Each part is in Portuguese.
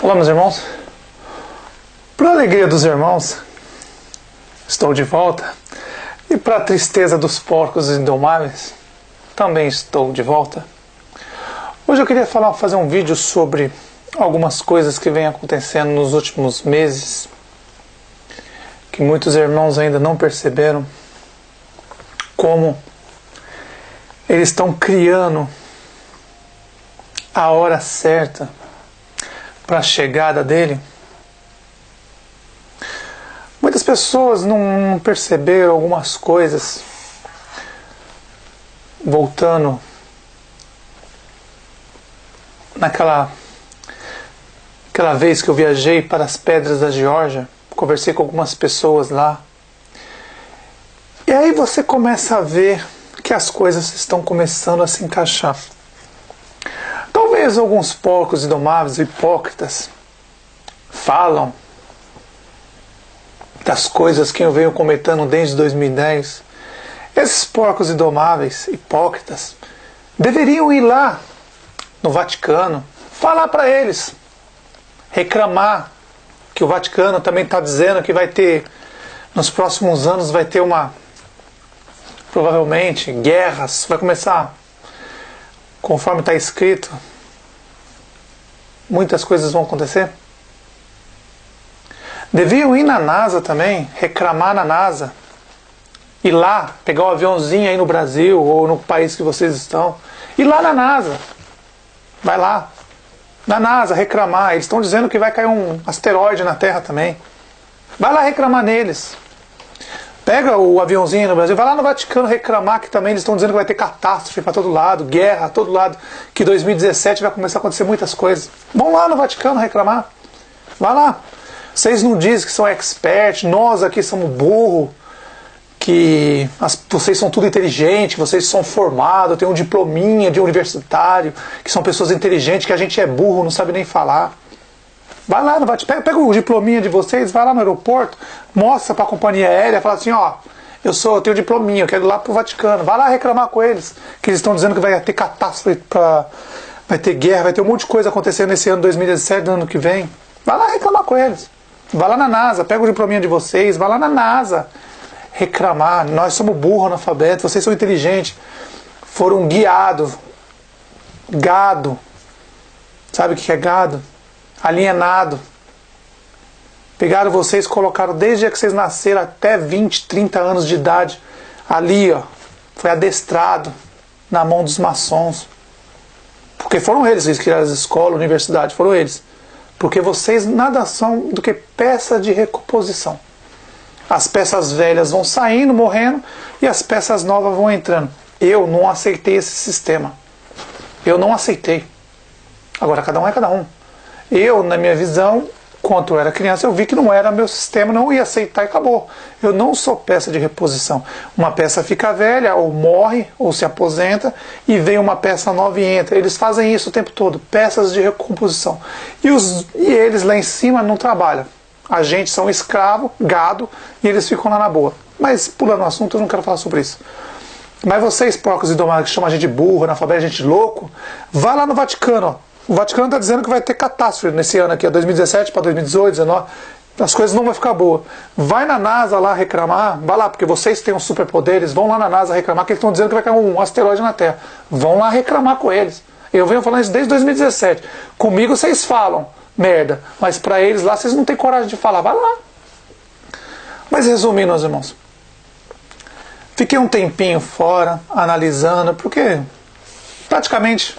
Olá, meus irmãos. Para a alegria dos irmãos, estou de volta. E para a tristeza dos porcos indomáveis, também estou de volta. Hoje eu queria fazer um vídeo sobre algumas coisas que vêm acontecendo nos últimos meses, que muitos irmãos ainda não perceberam, como eles estão criando a hora certa para a chegada dele. Muitas pessoas não perceberam algumas coisas. Voltando naquela vez que eu viajei para as Pedras da Geórgia, conversei com algumas pessoas lá. E aí você começa a ver que as coisas estão começando a se encaixar. Talvez alguns porcos indomáveis, hipócritas, falam das coisas que eu venho comentando desde 2010. Esses porcos indomáveis, hipócritas, deveriam ir lá no Vaticano, falar para eles, reclamar que o Vaticano também está dizendo que vai ter, nos próximos anos vai ter provavelmente, guerras, vai começar, conforme está escrito, muitas coisas vão acontecer. Deviam ir na NASA também, reclamar na NASA, ir lá, pegar um aviãozinho aí no Brasil ou no país que vocês estão, ir lá na NASA, vai lá, na NASA reclamar. Eles estão dizendo que vai cair um asteroide na Terra também, vai lá reclamar neles. Pega o aviãozinho no Brasil, vai lá no Vaticano reclamar que também eles estão dizendo que vai ter catástrofe para todo lado, guerra a todo lado, que 2017 vai começar a acontecer muitas coisas. Vão lá no Vaticano reclamar. Vai lá. Vocês não dizem que são experts, nós aqui somos burros, que vocês são tudo inteligentes, vocês são formados, têm um diplominha de universitário, que são pessoas inteligentes, que a gente é burro, não sabe nem falar. Vai lá, pega o diplominha de vocês, vai lá no aeroporto, mostra para a companhia aérea, fala assim, ó, eu tenho diplominha, eu quero ir lá pro Vaticano. Vai lá reclamar com eles, que eles estão dizendo que vai ter catástrofe, vai ter guerra, vai ter um monte de coisa acontecendo nesse ano 2017, no ano que vem. Vai lá reclamar com eles. Vai lá na NASA, pega o diplominha de vocês, vai lá na NASA reclamar. Nós somos burros, analfabetos, vocês são inteligentes. Foram guiados. Gado. Sabe o que é gado? Alienado. Pegaram vocês, colocaram desde que vocês nasceram até 20, 30 anos de idade. Ali, ó. Foi adestrado na mão dos maçons. Porque foram eles que criaram as escolas, universidades, foram eles. Porque vocês nada são do que peça de recomposição. As peças velhas vão saindo, morrendo, e as peças novas vão entrando. Eu não aceitei esse sistema. Eu não aceitei. Agora, cada um é cada um. Eu, na minha visão, quando eu era criança, eu vi que não era meu sistema, não ia aceitar e acabou. Eu não sou peça de reposição. Uma peça fica velha, ou morre, ou se aposenta, e vem uma peça nova e entra. Eles fazem isso o tempo todo, peças de recomposição. E eles lá em cima não trabalham. A gente são escravo, gado, e eles ficam lá na boa. Mas, pulando o assunto, eu não quero falar sobre isso. Mas vocês, porcos indomáveis, que chamam a gente de burro, analfabeto, a gente louco, vá lá no Vaticano, ó. O Vaticano está dizendo que vai ter catástrofe nesse ano aqui, 2017 para 2018, 2019. As coisas não vão ficar boas. Vai na NASA lá reclamar, vai lá, porque vocês têm uns superpoderes, vão lá na NASA reclamar, que eles estão dizendo que vai cair um asteroide na Terra. Vão lá reclamar com eles. Eu venho falando isso desde 2017. Comigo vocês falam merda, mas para eles lá vocês não têm coragem de falar. Vai lá. Mas resumindo, meus irmãos, fiquei um tempinho fora, analisando, porque praticamente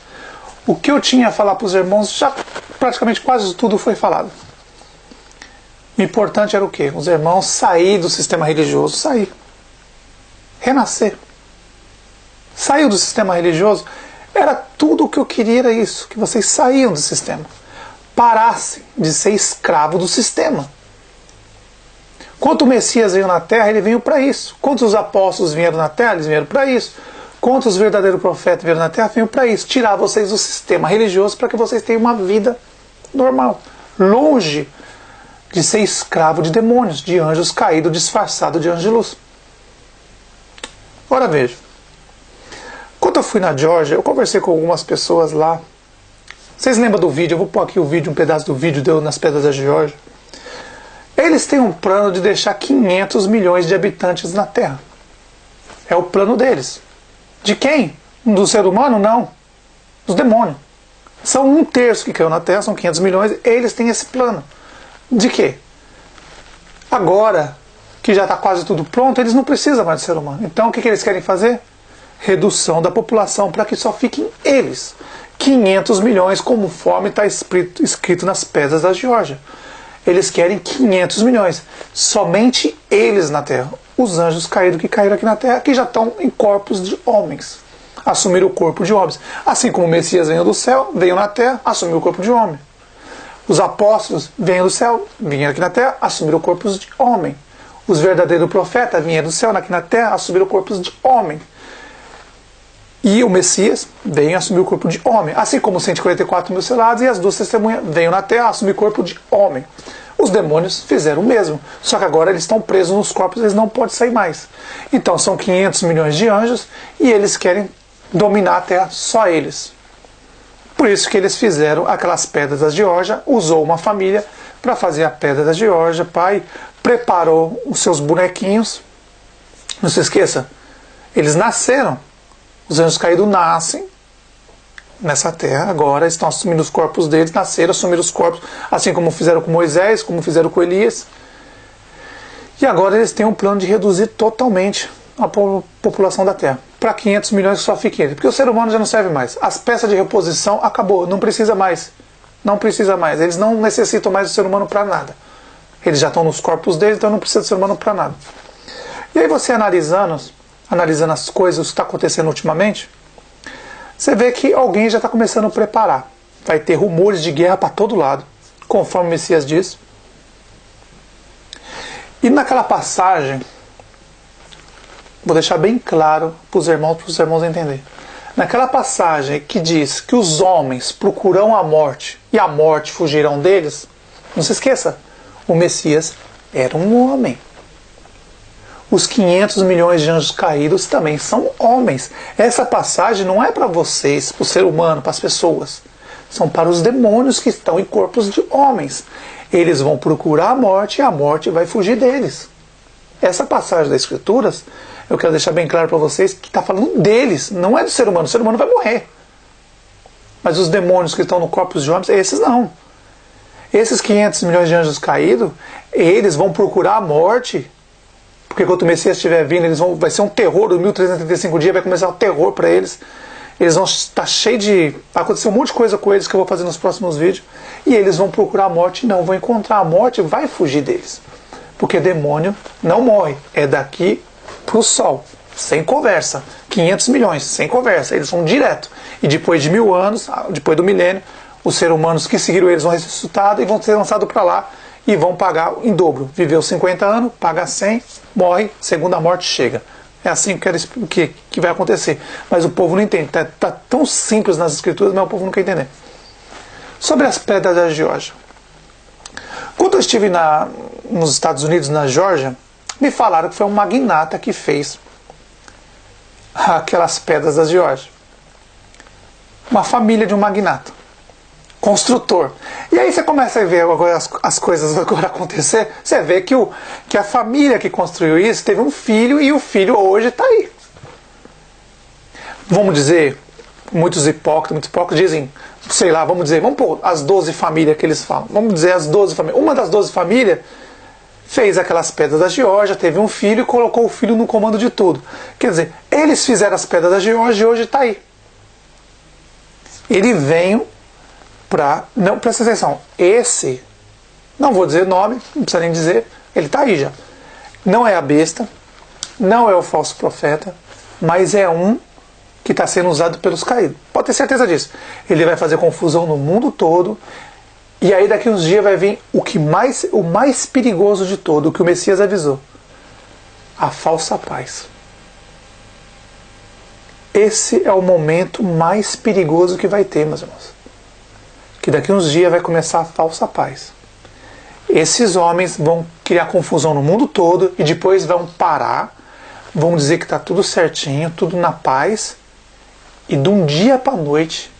o que eu tinha a falar para os irmãos, já praticamente quase tudo foi falado. O importante era o quê? Os irmãos sair do sistema religioso, sair. Renascer. Saiu do sistema religioso, era tudo o que eu queria, era isso, que vocês saíam do sistema. Parassem de ser escravo do sistema. Quando o Messias veio na Terra, ele veio para isso. Quando os apóstolos vieram na Terra, eles vieram para isso. Quantos verdadeiros profetas vieram na Terra, vinham para isso, tirar vocês do sistema religioso para que vocês tenham uma vida normal, longe de ser escravo de demônios, de anjos caídos, disfarçados de anjos de luz. Ora veja, quando eu fui na Geórgia, eu conversei com algumas pessoas lá, Vocês lembram do vídeo? Eu vou pôr aqui o vídeo, um pedaço do vídeo deu nas Pedras da Geórgia. Eles têm um plano de deixar 500 milhões de habitantes na Terra. É o plano deles. De quem? Do ser humano? Não. Dos demônios. São 1/3 que caiu na Terra, são 500 milhões. Eles têm esse plano. De quê? Agora que já está quase tudo pronto, eles não precisam mais do ser humano. Então o que eles querem fazer? Redução da população para que só fiquem eles. 500 milhões, conforme está escrito nas Pedras da Geórgia. Eles querem 500 milhões. Somente eles na Terra. Os anjos caídos que caíram aqui na Terra, que já estão em corpos de homens. Assumiram o corpo de homens. Assim como o Messias veio do céu, veio na Terra, assumiu o corpo de homem. Os apóstolos vieram do céu, vieram aqui na Terra, assumiram corpos de homem. Os verdadeiros profetas vieram do céu, aqui na Terra, assumiram corpos de homem. E o Messias veio assumir o corpo de homem. Assim como os 144 mil selados e as 2 testemunhas veio na Terra assumir o corpo de homem. Os demônios fizeram o mesmo. Só que agora eles estão presos nos corpos, eles não podem sair mais. Então são 500 milhões de anjos e eles querem dominar a Terra, só eles. Por isso que eles fizeram aquelas Pedras da Geórgia, usou uma família para fazer a Pedra da Geórgia. Pai preparou os seus bonequinhos. Não se esqueça, eles nasceram. Os anjos caídos nascem nessa terra, agora estão assumindo os corpos deles, nasceram, assumiram os corpos, assim como fizeram com Moisés, como fizeram com Elias. E agora eles têm um plano de reduzir totalmente a população da Terra, para 500 milhões que só fiquem eles. Porque o ser humano já não serve mais. As peças de reposição acabou, não precisa mais. Não precisa mais. Eles não necessitam mais do ser humano para nada. Eles já estão nos corpos deles, então não precisa do ser humano para nada. E aí você analisando as coisas, o que está acontecendo ultimamente, você vê que alguém já está começando a preparar. Vai ter rumores de guerra para todo lado, conforme o Messias diz. E naquela passagem, vou deixar bem claro para os irmãos entenderem. Naquela passagem que diz que os homens procurarão a morte e a morte fugirão deles, não se esqueça, o Messias era um homem. Os 500 milhões de anjos caídos também são homens. Essa passagem não é para vocês, para o ser humano, para as pessoas. São para os demônios que estão em corpos de homens. Eles vão procurar a morte e a morte vai fugir deles. Essa passagem das Escrituras, eu quero deixar bem claro para vocês que está falando deles, não é do ser humano. O ser humano vai morrer. Mas os demônios que estão no corpos de homens, esses não. Esses 500 milhões de anjos caídos, eles vão procurar a morte. Porque quando o Messias estiver vindo, vai ser um terror, os 1335 dias vai começar um terror para eles. Eles vão estar cheios de... Vai acontecer um monte de coisa com eles que eu vou fazer nos próximos vídeos. E eles vão procurar a morte e não vão encontrar a morte e vai fugir deles. Porque demônio não morre. É daqui para o sol. Sem conversa. 500 milhões, sem conversa. Eles vão direto. E depois de 1000 anos, depois do milênio, os seres humanos que seguiram eles vão ressuscitados e vão ser lançados para lá. E vão pagar em dobro. Viveu 50 anos, paga 100, morre, segunda morte chega. É assim que vai acontecer. Mas o povo não entende. Está tão simples nas Escrituras, mas o povo não quer entender. Sobre as Pedras da Geórgia. Quando eu estive nos Estados Unidos, na Geórgia, me falaram que foi um magnata que fez aquelas Pedras da Geórgia. Uma família de um magnata. Construtor. E aí você começa a ver agora as coisas agora acontecer, você vê que a família que construiu isso teve um filho e o filho hoje está aí. Vamos dizer, muitos hipócritas dizem, sei lá, vamos pôr as 12 famílias que eles falam. Vamos dizer as 12 famílias. Uma das 12 famílias fez aquelas Pedras da Geórgia, teve um filho e colocou o filho no comando de tudo. Quer dizer, eles fizeram as Pedras da Geórgia e hoje está aí. Ele veio não, presta atenção, esse, não vou dizer nome, não precisa nem dizer, ele está aí já. Não é a besta, não é o falso profeta, mas é um que está sendo usado pelos caídos. Pode ter certeza disso. Ele vai fazer confusão no mundo todo, e aí daqui uns dias vai vir o mais perigoso de todo, o que o Messias avisou. A falsa paz. Esse é o momento mais perigoso que vai ter, meus irmãos. Que daqui uns dias vai começar a falsa paz. Esses homens vão criar confusão no mundo todo e depois vão parar, vão dizer que está tudo certinho, tudo na paz, e de um dia para a noite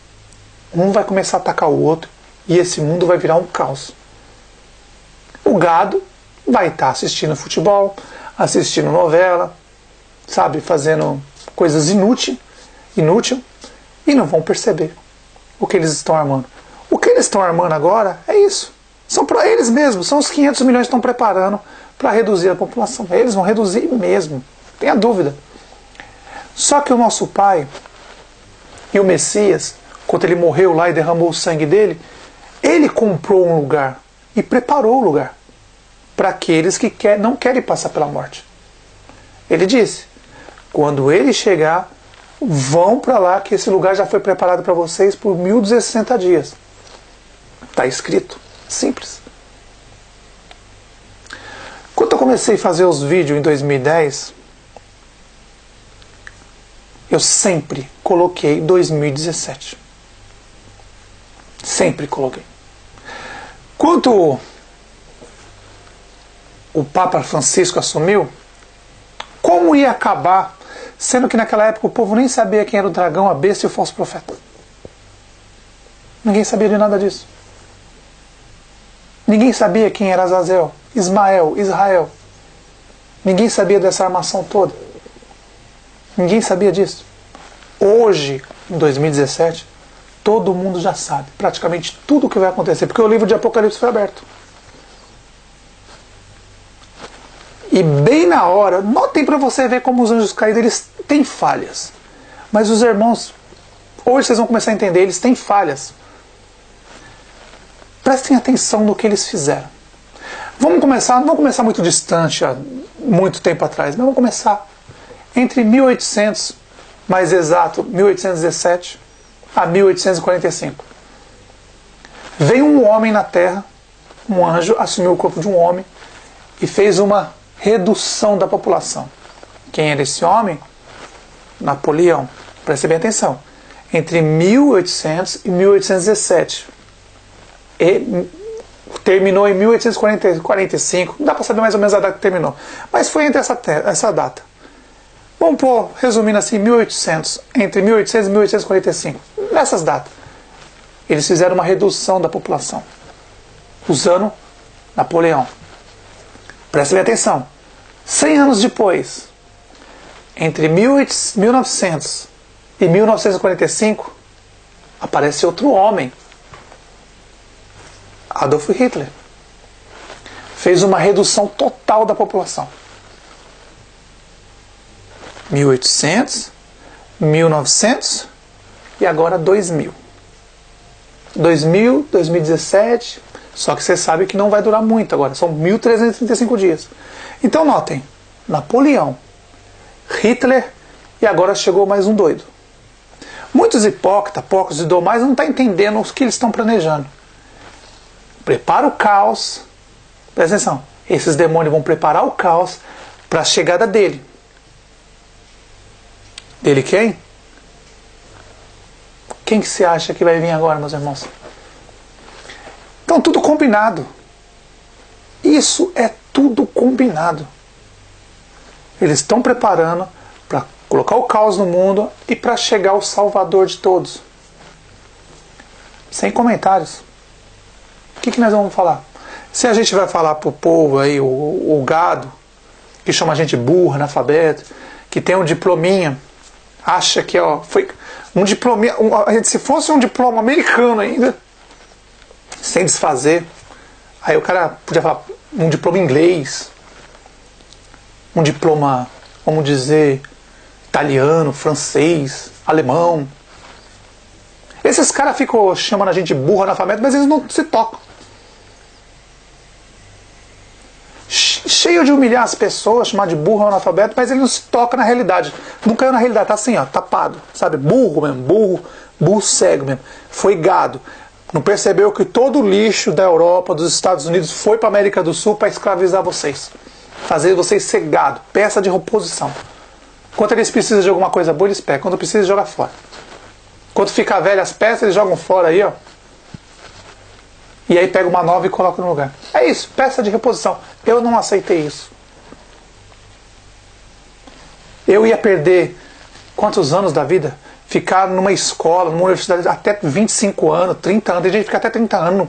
Um vai começar a atacar o outro e esse mundo vai virar um caos. O gado vai estar assistindo futebol, assistindo novela, sabe, fazendo coisas inútil, e não vão perceber o que eles estão armando. O que eles estão armando agora é isso. São para eles mesmos, são os 500 milhões que estão preparando para reduzir a população. Eles vão reduzir mesmo, tenha dúvida. Só que o nosso Pai e o Messias, quando ele morreu lá e derramou o sangue dele, ele comprou um lugar e preparou o lugar para aqueles que não querem passar pela morte. Ele disse, quando ele chegar, vão para lá que esse lugar já foi preparado para vocês por 1260 dias. Está escrito. Simples. Quando eu comecei a fazer os vídeos em 2010, eu sempre coloquei 2017. Sempre coloquei. Quando o Papa Francisco assumiu, como ia acabar, sendo que naquela época o povo nem sabia quem era o dragão, a besta e o falso profeta. Ninguém sabia de nada disso. Ninguém sabia quem era Azazel, Ismael, Israel. Ninguém sabia dessa armação toda. Ninguém sabia disso. Hoje, em 2017, todo mundo já sabe praticamente tudo o que vai acontecer, porque o livro de Apocalipse foi aberto. E bem na hora, notem para você ver como os anjos caídos, eles têm falhas. Mas os irmãos, hoje vocês vão começar a entender, eles têm falhas. Prestem atenção no que eles fizeram. Não vamos começar muito distante, há muito tempo atrás, mas vamos começar entre 1800, mais exato, 1817 a 1845. Veio um homem na Terra, um anjo, assumiu o corpo de um homem e fez uma redução da população. Quem era esse homem? Napoleão. Preste bem atenção. Entre 1800 e 1817. E terminou em 1845. Não dá para saber mais ou menos a data que terminou. Mas foi entre essa data. Vamos pôr, resumindo assim, 1800. Entre 1800 e 1845. Nessas datas. Eles fizeram uma redução da população. Usando Napoleão. Prestem atenção. 100 anos depois, entre 1900 e 1945, aparece outro homem. Adolf Hitler. Fez uma redução total da população. 1800, 1900 e agora 2000. 2000, 2017, só que você sabe que não vai durar muito agora, são 1335 dias. Então notem, Napoleão, Hitler e agora chegou mais um doido. Muitos hipócritas, poucos e domais não estão entendendo o que eles estão planejando. Prepara o caos, presta atenção, esses demônios vão preparar o caos para a chegada dele. Dele quem? Quem que você acha que vai vir agora, meus irmãos? Então tudo combinado. Isso é tudo combinado. Eles estão preparando para colocar o caos no mundo e para chegar o Salvador de todos. Sem comentários. O que nós vamos falar? Se a gente vai falar para o povo aí, o gado, que chama a gente burra, analfabeto, que tem um diplominha, acha que foi um diplominha, se fosse um diploma americano ainda, sem desfazer, aí o cara podia falar um diploma inglês, um diploma, vamos dizer, italiano, francês, alemão. Esses caras ficam chamando a gente de burro, analfabeto, mas eles não se tocam. Cheio de humilhar as pessoas, chamar de burro, analfabeto, mas ele não se toca na realidade. Não caiu na realidade, tá assim, ó, tapado, sabe? Burro mesmo, burro cego mesmo. Foi gado. Não percebeu que todo o lixo da Europa, dos Estados Unidos, foi para a América do Sul para escravizar vocês. Fazer vocês ser gado, peça de reposição. Quando eles precisam de alguma coisa boa, eles pegam. Quando precisa, joga fora. Quando ficar velho as peças, eles jogam fora aí, ó. E aí pega uma nova e coloca no lugar. É isso, peça de reposição. Eu não aceitei isso. Eu ia perder quantos anos da vida? ficar numa escola, numa universidade até 25 anos, 30 anos, tem gente que fica até 30 anos